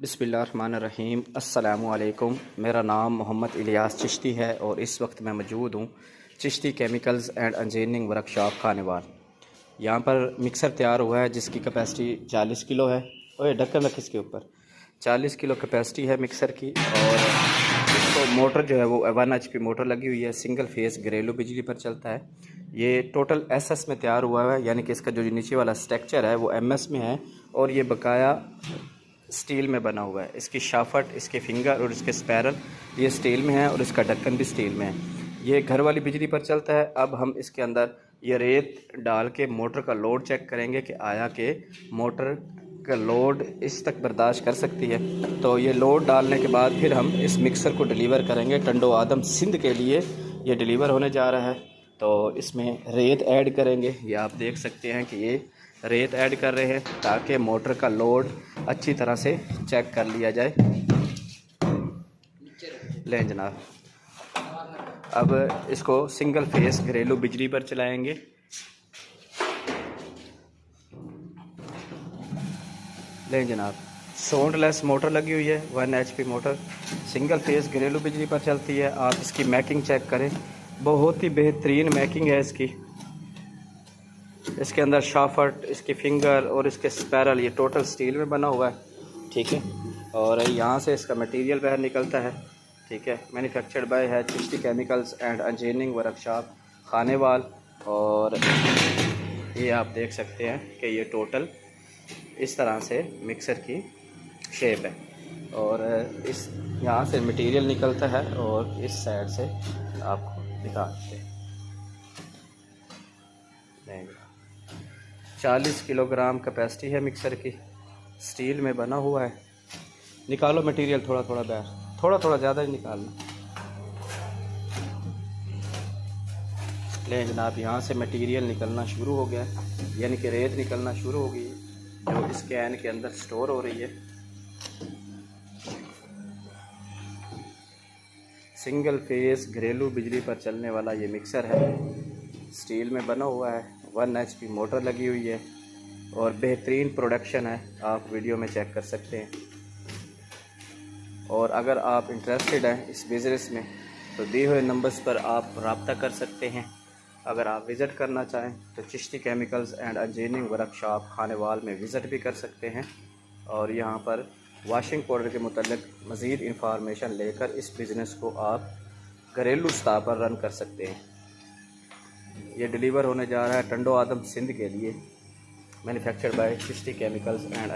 बिस्मिल्लाहिर्रहमानिर्रहीम। अस्सलामुअलैकुम। मेरा नाम मोहम्मद इलियास चिश्ती है और इस वक्त मैं मौजूद हूँ Chishti chemicals and engineering workshop Khanewal. यहाँ पर मिक्सर तैयार हुआ है जिसकी कैपेसिटी 40 किलो है। और ढक्कन रख इसके ऊपर 40 किलो कैपेसिटी है मिक्सर की। और इसको मोटर जो है वो 1 HP मोटर लगी हुई है, सिंगल फेस घरेलू बिजली पर चलता है। ये टोटल SS में तैयार हुआ है, यानी कि इसका जो नीचे वाला स्ट्रक्चर है वो MS में है और ये बकाया स्टील में बना हुआ है। इसकी शाफट, इसके फिंगर और इसके स्पैरल ये स्टील में है और इसका ढक्कन भी स्टील में है। ये घर वाली बिजली पर चलता है। अब हम इसके अंदर ये रेत डाल के मोटर का लोड चेक करेंगे कि आया कि मोटर का लोड इस तक बर्दाश्त कर सकती है। तो ये लोड डालने के बाद फिर हम इस मिक्सर को डिलीवर करेंगे टंडो आदम सिंध के लिए। ये डिलीवर होने जा रहा है। तो इसमें रेत ऐड करेंगे। ये आप देख सकते हैं कि ये रेत ऐड कर रहे हैं ताकि मोटर का लोड अच्छी तरह से चेक कर लिया जाए। लें जनाब, अब इसको सिंगल फेस घरेलू बिजली पर चलाएंगे। लें जनाब, साउंडलेस मोटर लगी हुई है, 1 HP मोटर, सिंगल फेस घरेलू बिजली पर चलती है। आप इसकी मैकिंग चेक करें, बहुत ही बेहतरीन मैकिंग है इसकी। इसके अंदर शाफट, इसकी फिंगर और इसके स्पैरल ये टोटल स्टील में बना हुआ है, ठीक है। और यहाँ से इसका मटेरियल बाहर निकलता है, ठीक है। मैन्युफैक्चर्ड बाय है Chishti chemicals and engineering workshop Khanewal. और ये आप देख सकते हैं कि ये टोटल इस तरह से मिक्सर की शेप है। और इस यहाँ से मटेरियल निकलता है और इस साइड से आपको दिखा देते हैं। 40 किलोग्राम कैपेसिटी है मिक्सर की, स्टील में बना हुआ है। निकालो मटेरियल थोड़ा थोड़ा बाहर, थोड़ा थोड़ा ज़्यादा ही निकालना। लें जनाब, यहाँ से मटेरियल निकलना शुरू हो गया है, यानी कि रेत निकलना शुरू हो गई है जो इस कैन के अंदर स्टोर हो रही है। सिंगल फेस घरेलू बिजली पर चलने वाला ये मिक्सर है, स्टील में बना हुआ है, 1 HP मोटर लगी हुई है और बेहतरीन प्रोडक्शन है। आप वीडियो में चेक कर सकते हैं। और अगर आप इंटरेस्टेड हैं इस बिज़नेस में तो दिए हुए नंबर्स पर आप रब्ता कर सकते हैं। अगर आप विज़िट करना चाहें तो Chishti chemicals and engineering workshop Khanewal में विज़िट भी कर सकते हैं। और यहाँ पर वाशिंग पाउडर के मुतल्लिक मज़ीद इंफॉर्मेशन लेकर इस बिज़नेस को आप घरेलू सतह पर रन कर सकते हैं। ये डिलीवर होने जा रहा है टंडो आदम सिंध के लिए, manufactured by Chishti chemicals and